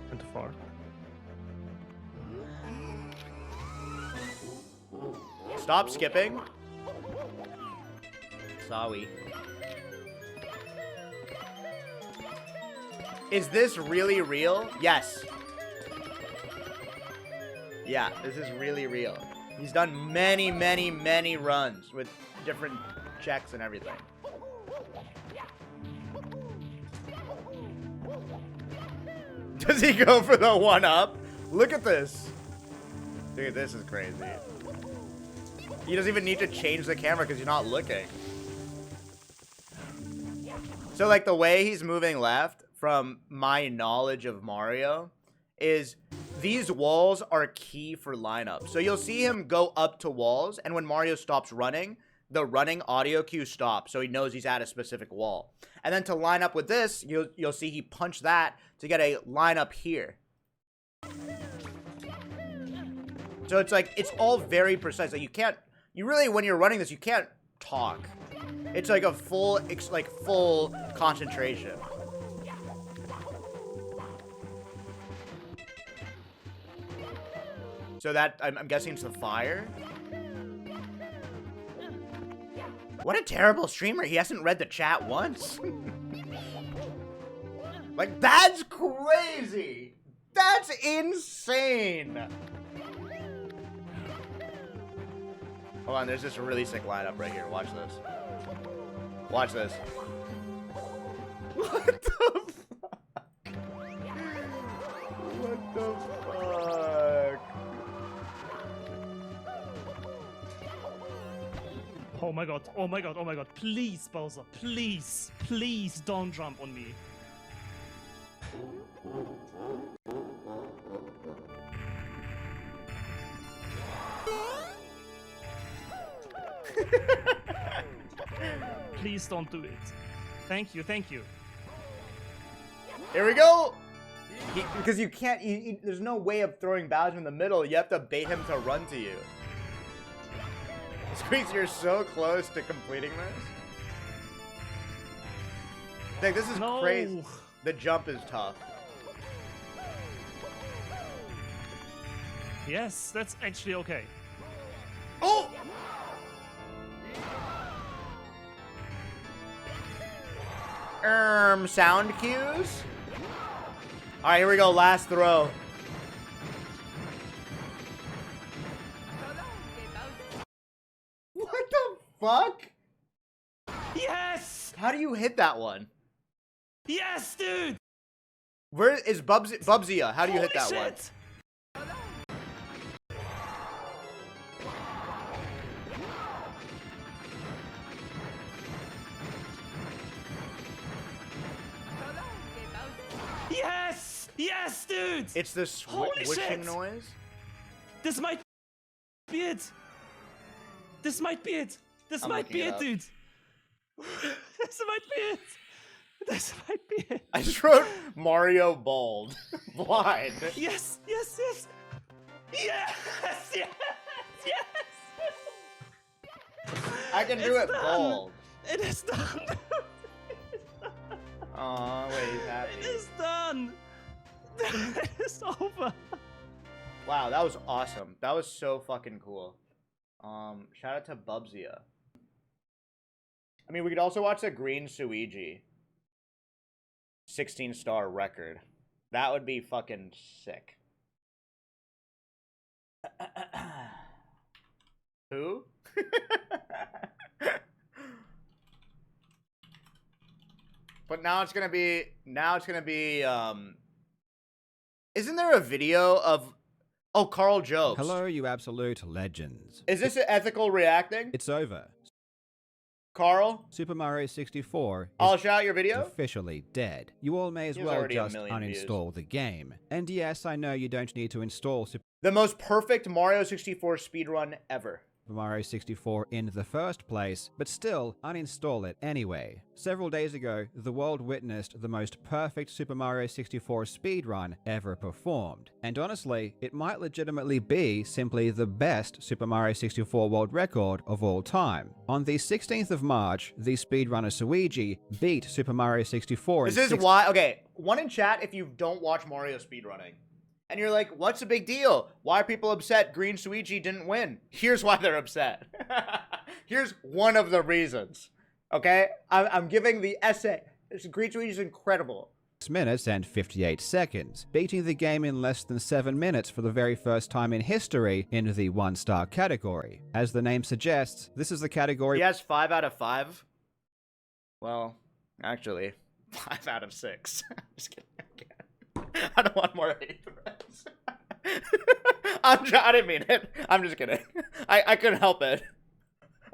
Went too far. Stop skipping. Sorry. Is this really real? Yes. Yeah, this is really real. He's done many, many, many runs with different checks and everything. Does he go for the 1-up? Look at this. Dude, this is crazy. He doesn't even need to change the camera because he's not looking. So, like, the way he's moving left, from my knowledge of Mario, is these walls are key for lineup. So you'll see him go up to walls, and when Mario stops running, the running audio cue stops, so he knows he's at a specific wall. And then to line up with this, you'll see he punched that to get a lineup here. So it's like, it's all very precise. Like, you really, when you're running this, you can't talk. It's like a full concentration. So that, I'm guessing it's the fire. What a terrible streamer. He hasn't read the chat once. Like, that's crazy. That's insane. Hold on, there's this really sick lineup right here. Watch this. Watch this. What the fuck? What the fuck? Oh my god, oh my god, oh my god. Please, Bowser, please, please don't jump on me. Please don't do it. Thank you, thank you. Here we go! Because you can't, there's no way of throwing Bowser in the middle. You have to bait him to run to you. Squeex, you're so close to completing this. Like, this is crazy. The jump is tough. Yes, that's actually okay. Oh! Sound cues? Alright, here we go, last throw. What the fuck? Yes! How do you hit that one? Yes, dude! Where is Bubzia? How do you hit that one? Yes! Yes, dude! It's the swishing noise? This might be it! This might be it! This might be it, dude! This might be it! This might be it! I just wrote Mario bald. Blind. Yes! Yes! Yes! Yes! Yes! Yes! I can do it bald. It is done! Aw, wait, he's happy. It is done. It's over. Wow, that was awesome. That was so fucking cool. Shout out to Bubzia. I mean, we could also watch the greensuigi 16-star record. That would be fucking sick. Who? But now it's gonna be, isn't there a video of, oh, Carl Jobs. Hello, you absolute legends. Is this ethical reacting? It's over. Carl? Super Mario 64 I'll is shout out your video? officially dead. You all may as He has well already a just million uninstall the game. And yes, I know you don't need to install Super The most perfect Mario 64 speedrun ever. Mario 64 in the first place, but still uninstall it anyway. Several days ago, the world witnessed the most perfect Super Mario 64 speedrun ever performed. And honestly, it might legitimately be simply the best Super Mario 64 world record of all time. On the 16th of March, the speedrunner Suigi beat Super Mario 64 This is why, okay, one in chat if you don't watch Mario speedrunning. And you're like, what's the big deal? Why are people upset greensuigi didn't win? Here's why they're upset. Here's one of the reasons. Okay? I'm giving the essay. greensuigi is incredible. 6 minutes and 58 seconds, beating the game in less than 7 minutes for the very first time in history in the 1-star category. As the name suggests, this is the category. He has 5 out of 5. Well, actually, 5 out of 6. Just kidding. I don't want more hate threats. I didn't mean it. I'm just kidding. I couldn't help it.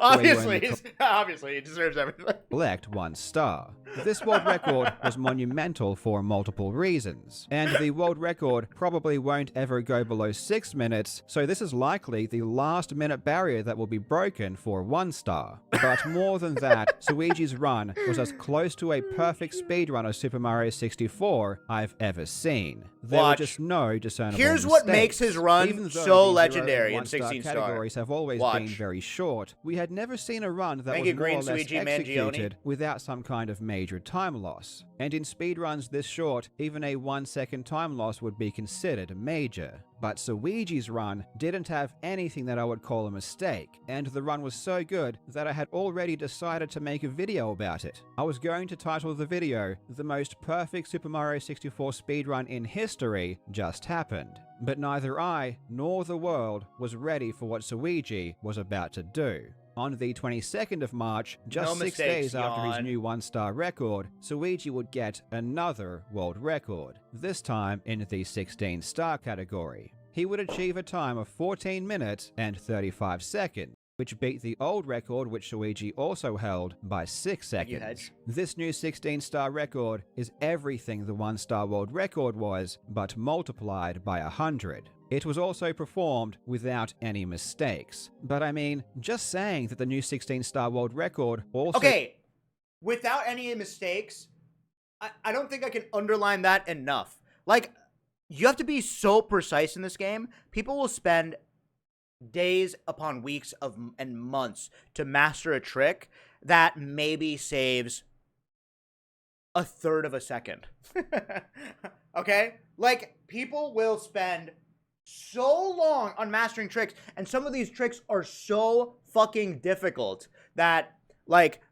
Obviously, he deserves everything. Collect 1 star. This world record was monumental for multiple reasons, and the world record probably won't ever go below 6 minutes, so this is likely the last minute barrier that will be broken for 1 star. But more than that, Suigi's run was as close to a perfect speedrun of Super Mario 64 I've ever seen. There were just no discernible Here's mistakes. what makes his run Even though so the legendary 0 in and 1-star 16 star. categories have always been very short, we had never seen a run that Thank was you, more or less greensuigi executed without some kind of major time loss. And in speedruns this short, even a 1-second time loss would be considered major. But Suigi's run didn't have anything that I would call a mistake, and the run was so good that I had already decided to make a video about it. I was going to title the video, "The Most Perfect Super Mario 64 Speedrun in History Just Happened." But neither I nor the world was ready for what Suigi was about to do. On the 22nd of March, just 6 days after his new 1-star record, Suigi would get another world record, this time in the 16-star category. He would achieve a time of 14 minutes and 35 seconds, which beat the old record which Suigi also held by 6 seconds. This new 16-star record is everything the 1-star world record was, but multiplied by 100. It was also performed without any mistakes. But I mean, just saying that the new 16-star world record also... Okay, without any mistakes, I don't think I can underline that enough. Like, you have to be so precise in this game. People will spend days upon weeks and months to master a trick that maybe saves a third of a second. Okay? Like, people will spend so long on mastering tricks, and some of these tricks are so fucking difficult that, like,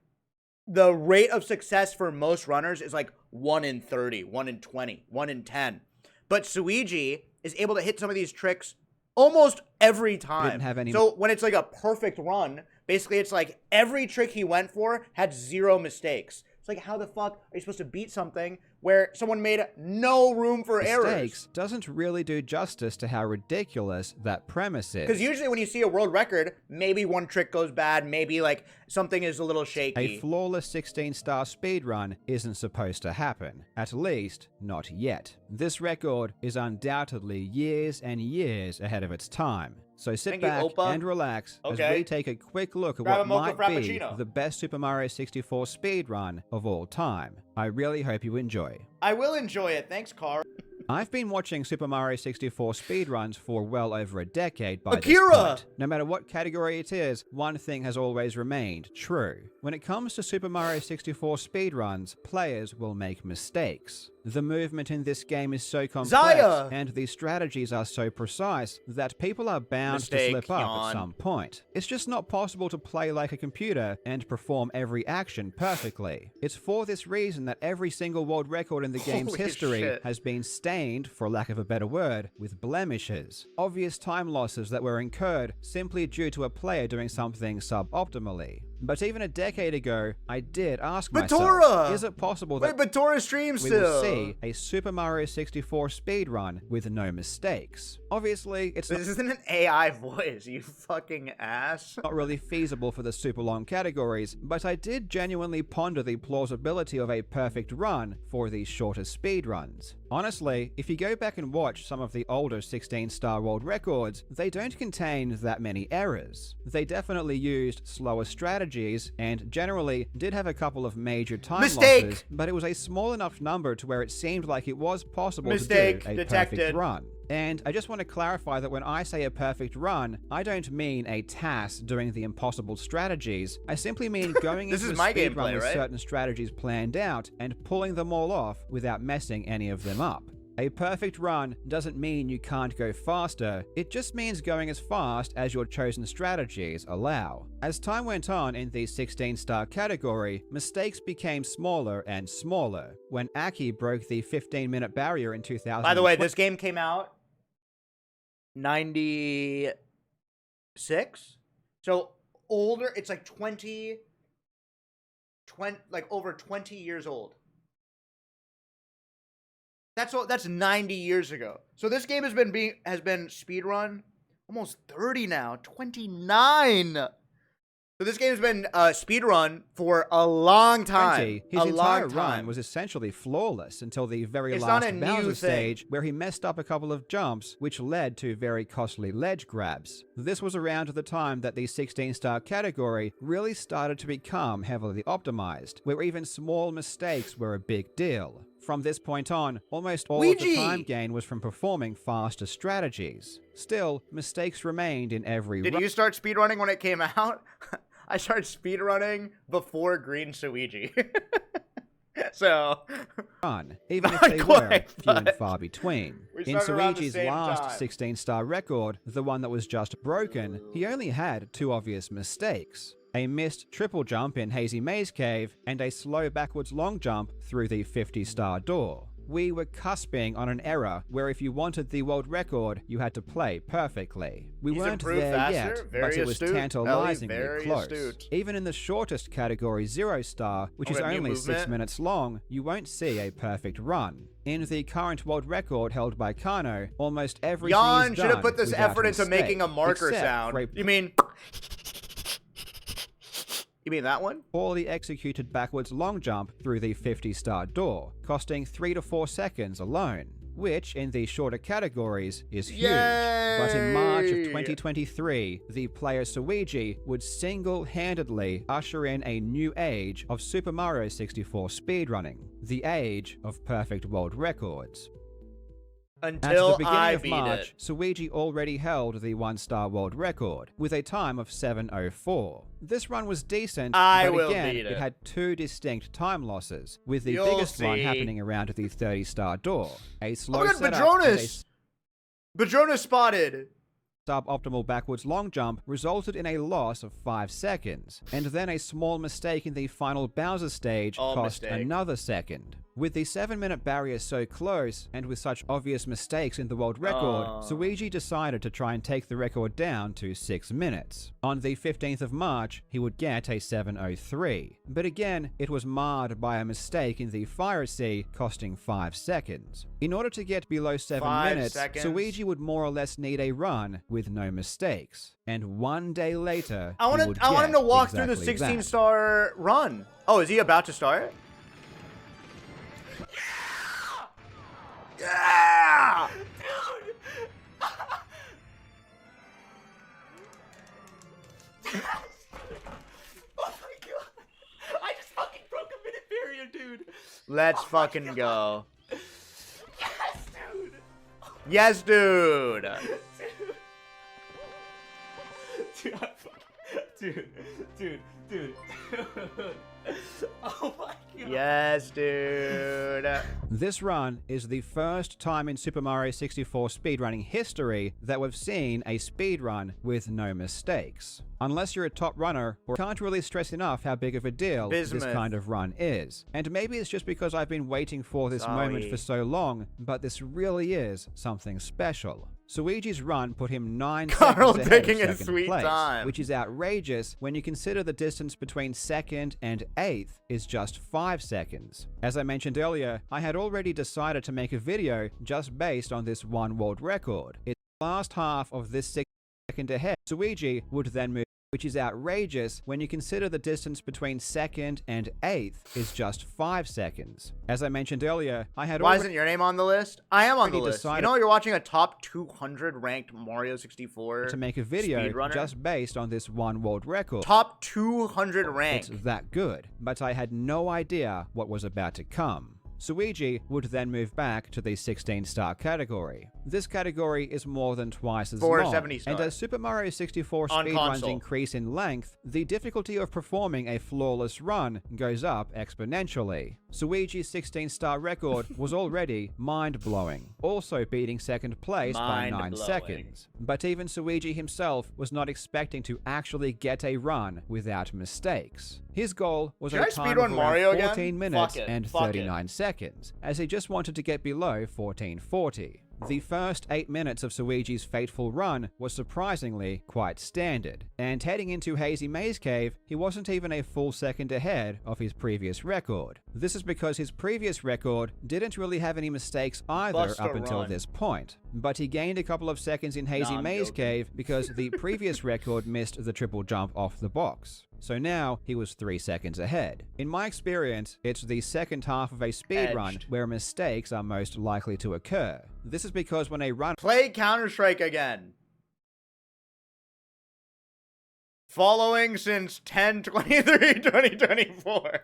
the rate of success for most runners is like 1 in 30, 1 in 20, 1 in 10. But Suigi is able to hit some of these tricks almost every time. Didn't have any... So when it's like a perfect run, basically it's like every trick he went for had 0 mistakes. It's like, how the fuck are you supposed to beat something where someone made no room for errors? Mistakes doesn't really do justice to how ridiculous that premise is. Because usually when you see a world record, maybe one trick goes bad, maybe like something is a little shaky. A flawless 16-star speedrun isn't supposed to happen. At least, not yet. This record is undoubtedly years and years ahead of its time. So sit back and relax as we take a quick look at what might be the best Super Mario 64 speedrun of all time. I really hope you enjoy. I will enjoy it. Thanks, Carl. I've been watching Super Mario 64 speedruns for well over a decade by Akira! this point. No matter what category it is, one thing has always remained true. When it comes to Super Mario 64 speedruns, players will make mistakes. The movement in this game is so complex, Zaya! and the strategies are so precise that people are bound to Mistake, slip up yawn. at some point. It's just not possible to play like a computer and perform every action perfectly. It's for this reason that every single world record in the game's Holy history shit. has been stained, for lack of a better word, with blemishes. Obvious time losses that were incurred simply due to a player doing something suboptimally. But even a decade ago, I did ask Batora! myself, is it possible that Wait, Batora streams we still. will see a Super Mario 64 speedrun with no mistakes? Obviously, it's This isn't an AI voice, you fucking ass. not really feasible for the super long categories, but I did genuinely ponder the plausibility of a perfect run for these shorter speedruns. Honestly, if you go back and watch some of the older 16-star world records, they don't contain that many errors. They definitely used slower strategies and generally did have a couple of major time Mistake! losses, but it was a small enough number to where it seemed like it was possible Mistake to do a detected. perfect run. And I just want to clarify that when I say a perfect run, I don't mean a TAS doing the impossible strategies. I simply mean going This into is a my speedrun gameplay, with right? certain strategies planned out and pulling them all off without messing any of them up. A perfect run doesn't mean you can't go faster, it just means going as fast as your chosen strategies allow. As time went on in the 16-star category, mistakes became smaller and smaller. When Aki broke the 15-minute barrier in 2000. By the way, this game came out 96? So older, it's like 20, like over 20 years old. That's 90 years ago. So this game has been speedrun almost 30 now, 29. So this game has been speedrun for a long time. His a entire long time. run was essentially flawless until the very It's not a last new Bowser thing. stage, where he messed up a couple of jumps, which led to very costly ledge grabs. This was around the time that the 16-star category really started to become heavily optimized, where even small mistakes were a big deal. From this point on, almost all of the Ouija! time gain was from performing faster strategies. Still, mistakes remained in every Did run. you start speedrunning when it came out? I started speedrunning before greensuigi. So, even if not they were quite, few and but far between. we In started around the Suigi's same last time. 16-star record, the one that was just broken, he only had two obvious mistakes. A missed triple jump in Hazy Maze Cave, and a slow backwards long jump through the 50-star door. We were cusping on an era where if you wanted the world record, you had to play perfectly. We He's weren't improved there faster, yet, very but it was astute. tantalizingly Very close. astute. Even in the shortest category 0-star, which is Okay, new only 6 movement. minutes long, you won't see a perfect run. In the current world record held by Kano, almost everything Jan is should have done put this without effort into mistake, making a marker except sound. for a You mean that one? poorly executed backwards long jump through the 50-star door, costing 3 to 4 seconds alone, which in the shorter categories is huge. But in March of Yay! 2023, the player Suigi would single-handedly usher in a new age of Super Mario 64 speedrunning, the age of perfect world records. Until At the beginning I of beat March, it. Suigi already held the 1-star world record, with a time of 7:04. This run was decent, I but will again, beat it. it had two distinct time losses, with the You'll biggest one see. happening around the 30-star door. A slow Oh my god, setup and a Badronis! Badronis spotted! suboptimal backwards long jump resulted in a loss of 5 seconds, and then a small mistake in the final Bowser stage Oh, cost mistake. another second. With the 7-minute barrier so close, and with such obvious mistakes in the world record, Suigi decided to try and take the record down to 6 minutes. On the 15th of March, he would get a 7:03, but again, it was marred by a mistake in the Fire Sea, costing 5 seconds. In order to get below 7 5 minutes, seconds? Suigi would more or less need a run with no mistakes. And one day later, I want he would him to get walk through the exactly that. 16-star run. Oh, is he about to start? Yeah! Oh my god! I just fucking broke a minute barrier, dude! Let's fucking go. Yes, dude! Yes, dude. Dude. Oh my god. Yes, dude. This run is the first time in Super Mario 64 speedrunning history that we've seen a speedrun with no mistakes. Unless you're a top runner, or can't really stress enough how big of a deal this Bismuth. kind of run is. And maybe it's just because I've been waiting for this moment for so long, but this really is something special. Suigi's run put him 9 Carl seconds ahead taking of his second sweet place, time. which is outrageous when you consider the distance between second and 8th is just 5 seconds. As I mentioned earlier, I had already decided to make a video just based on this one world record. It's the last half of this 6 second ahead. Suigi would then move, which is outrageous when you consider the distance between second and 8th is just 5 seconds. As I mentioned earlier, I had Why already isn't your name on the list? I am on the already list. You decided- know you're watching a top 200 ranked Mario 64 to make a video speedrunner? just based on this one world record. Top 200 ranked. It's that good, but I had no idea what was about to come. Suigi would then move back to the 16-star category. This category is more than twice as long, 470 and stars. as Super Mario 64 On speedruns console. increase in length, the difficulty of performing a flawless run goes up exponentially. Suigi's 16-star record was already mind-blowing, also beating second place by 9 Mind-blowing. seconds. But even Suigi himself was not expecting to actually get a run without mistakes. His goal was Should a I time speedrun of around Mario again? 14 minutes Fuck it. and Fuck it. 39 seconds, as he just wanted to get below 1440. The first 8 minutes of Suigi's fateful run was surprisingly quite standard, and heading into Hazy Maze Cave, he wasn't even a full second ahead of his previous record. This is because his previous record didn't really have any mistakes either Bust a up until run. this point, but he gained a couple of seconds in Hazy Nah, I'm Maze joking. Cave because the previous record missed the triple jump off the box. So now he was 3 seconds ahead. In my experience, it's the second half of a speedrun Edged. where mistakes are most likely to occur. This is because when a runner Play Counter-Strike again. Following since 10/23/2024.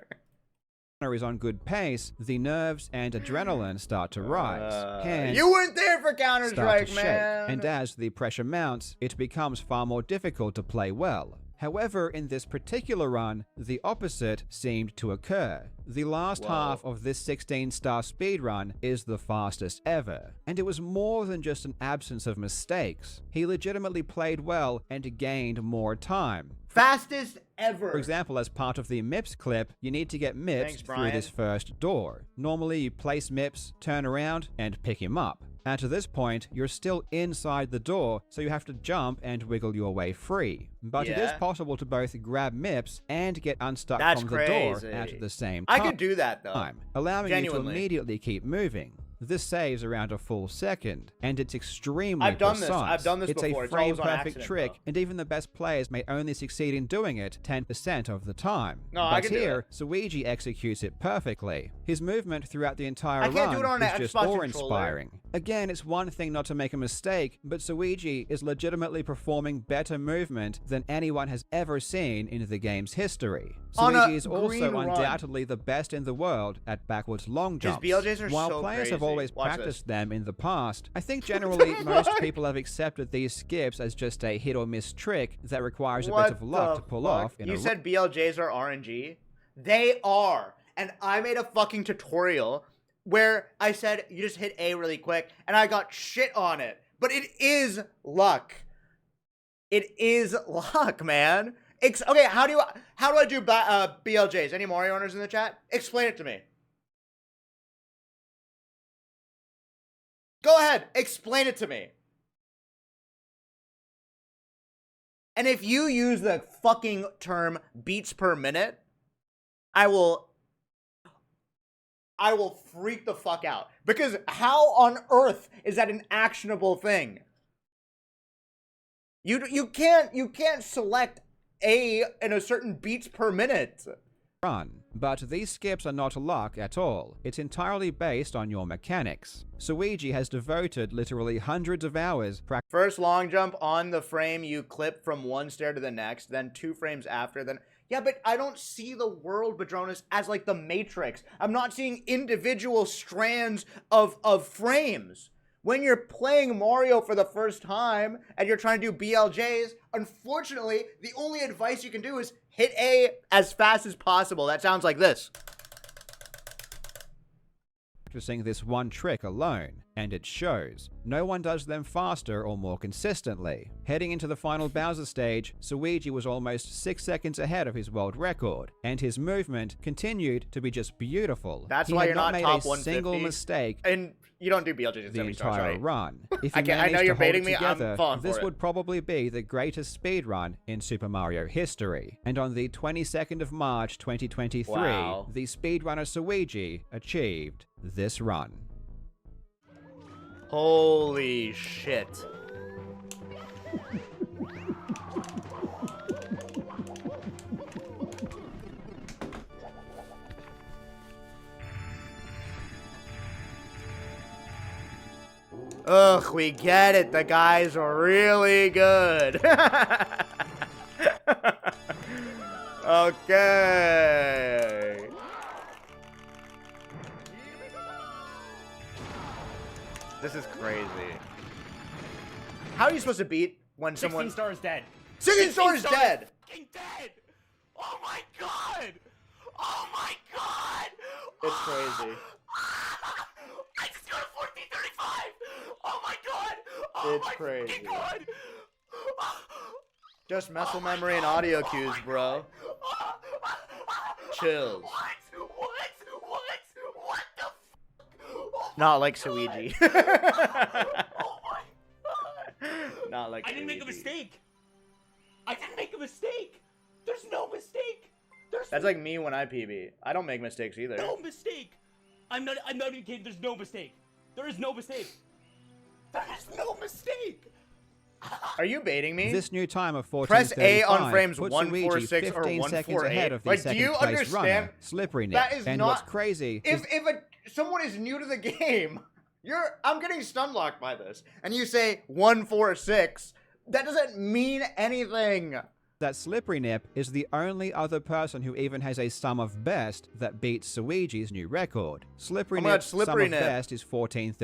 is on good pace, the nerves and adrenaline start to rise. Hands You weren't there for start to Counter-Strike, shake, man. and as the pressure mounts, it becomes far more difficult to play well. However, in this particular run, the opposite seemed to occur. The last half of this 16-star speedrun is the fastest ever, and it was more than just an absence of mistakes. He legitimately played well and gained more time. Fastest ever. For example, as part of the MIPS clip, you need to get MIPS Thanks, through Brian. this first door. Normally, you place MIPS, turn around, and pick him up. At this point, you're still inside the door, so you have to jump and wiggle your way free. But it is Yeah. possible to both grab MIPS and get unstuck That's from the door crazy. at the same I time, could do that, though. allowing you to Genuinely. immediately keep moving. This saves around a full second, and it's extremely I've done precise. this. I've done this it's before. a It's always on frame-perfect accident, trick, though. and even the best players may only succeed in doing it 10% of the time. No, but I can do here, it. Suigi executes it perfectly. His movement throughout the entire I can't do it run on an is just Xbox awe-inspiring. Again, it's one thing not to make a mistake, but Suigi is legitimately performing better movement than anyone has ever seen in the game's history. On a Suigi is also green run. undoubtedly the best in the world at backwards long jumps. BLJs are While so players have crazy. always Watch practiced them in the past, I think generally most people have accepted these skips as just a hit or miss trick that requires a What bit of luck the to pull fuck? off in You a said BLJs are RNG? They are. And I made a fucking tutorial where I said you just hit A really quick, and I got shit on it. But it is luck. It is luck, man. Okay, how do I do BLJs? Any Mario owners in the chat? Explain it to me. Go ahead, explain it to me. And if you use the fucking term beats per minute, I will freak the fuck out. Because how on earth is that an actionable thing? You can't select A in a certain beats per minute. run. But these skips are not luck at all. It's entirely based on your mechanics. Suigi has devoted literally hundreds of hours First long jump on the frame you clip from one stair to the next, then 2 frames after, then... Yeah, but I don't see the world, Badronis, as like the Matrix. I'm not seeing individual strands of frames. When you're playing Mario for the first time and you're trying to do BLJs, unfortunately, the only advice you can do is hit A as fast as possible. That sounds like this. Practicing this one trick alone, and it shows. No one does them faster or more consistently. Heading into the final Bowser stage, Luigi was almost 6 seconds ahead of his world record, and his movement continued to be just beautiful. That's he why had you're not made top a 150. single mistake And you don't do BLJs at the 70 stars, entire right? run. If I he know managed you're to hold baiting it me. I'm together, falling this for it. would probably be the greatest speedrun in Super Mario history. And on the 22nd of March 2023, Wow. the speedrunner Luigi achieved this run. Holy shit. Ugh, we get it. The guy's really good. Okay. This is crazy. How are you supposed to beat when 16 someone... stars dead. 16 stars dead! Fucking dead! Oh my god! Oh my god! It's crazy. I just got a 1435! Oh my god! Oh It's my crazy. fucking god! Just muscle memory and audio cues, bro. Chills. What the f- oh Not my like god. Suigi. Oh my god! Not like I didn't make a Suigi. mistake! I didn't make a mistake! There's no mistake! There's That's like me when I PB. I don't make mistakes either. no mistake! I'm not even kidding, there's no mistake! There is no mistake! There is no mistake! Are you baiting me? This new time of 14:35 Press A on frames puts 146 Luigi or 15 seconds 148. ahead of the Like, do second you place understand? runner, Slippery Nick. That is and not- what's crazy is If someone is new to the game, I'm getting stun locked by this, and you say 146, that doesn't mean anything. that Slippery Nip is the only other person who even has a sum of best that beats Luigi's new record. Slippery Oh my God, Nip's sum Slippery of Nip. best is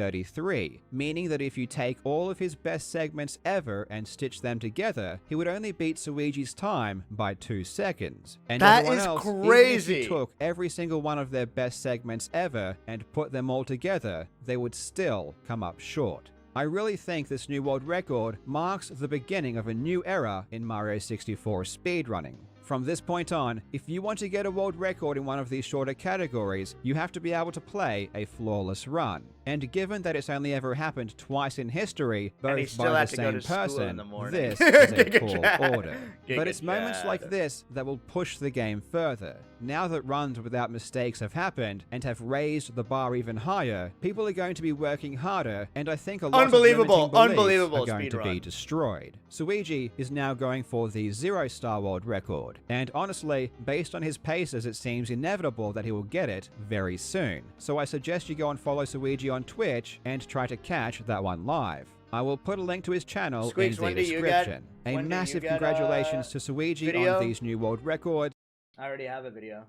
1433, meaning that if you take all of his best segments ever and stitch them together, he would only beat Luigi's time by 2 seconds. And That everyone is else, crazy. even if you took every single one of their best segments ever and put them all together, they would still come up short. I really think this new world record marks the beginning of a new era in Mario 64 speedrunning. From this point on, if you want to get a world record in one of these shorter categories, you have to be able to play a flawless run. And given that it's only ever happened twice in history, And he both still by had the to go same to school in person, the morning. this is a Giga Chad. tall order. Giga But it's moments Chad. like this that will push the game further. Now that runs without mistakes have happened and have raised the bar even higher, people are going to be working harder, and I think a lot Unbelievable, of limiting beliefs unbelievable are going to be speedrun. destroyed. Luigi is now going for the 0-star world record, and honestly, based on his paces, it seems inevitable that he will get it very soon. So I suggest you go and follow Luigi on Twitch and try to catch that one live. I will put a link to his channel Squeex, in the when do you get- description. when A do you massive get, congratulations to Luigi video? on these new world records. I already have a video.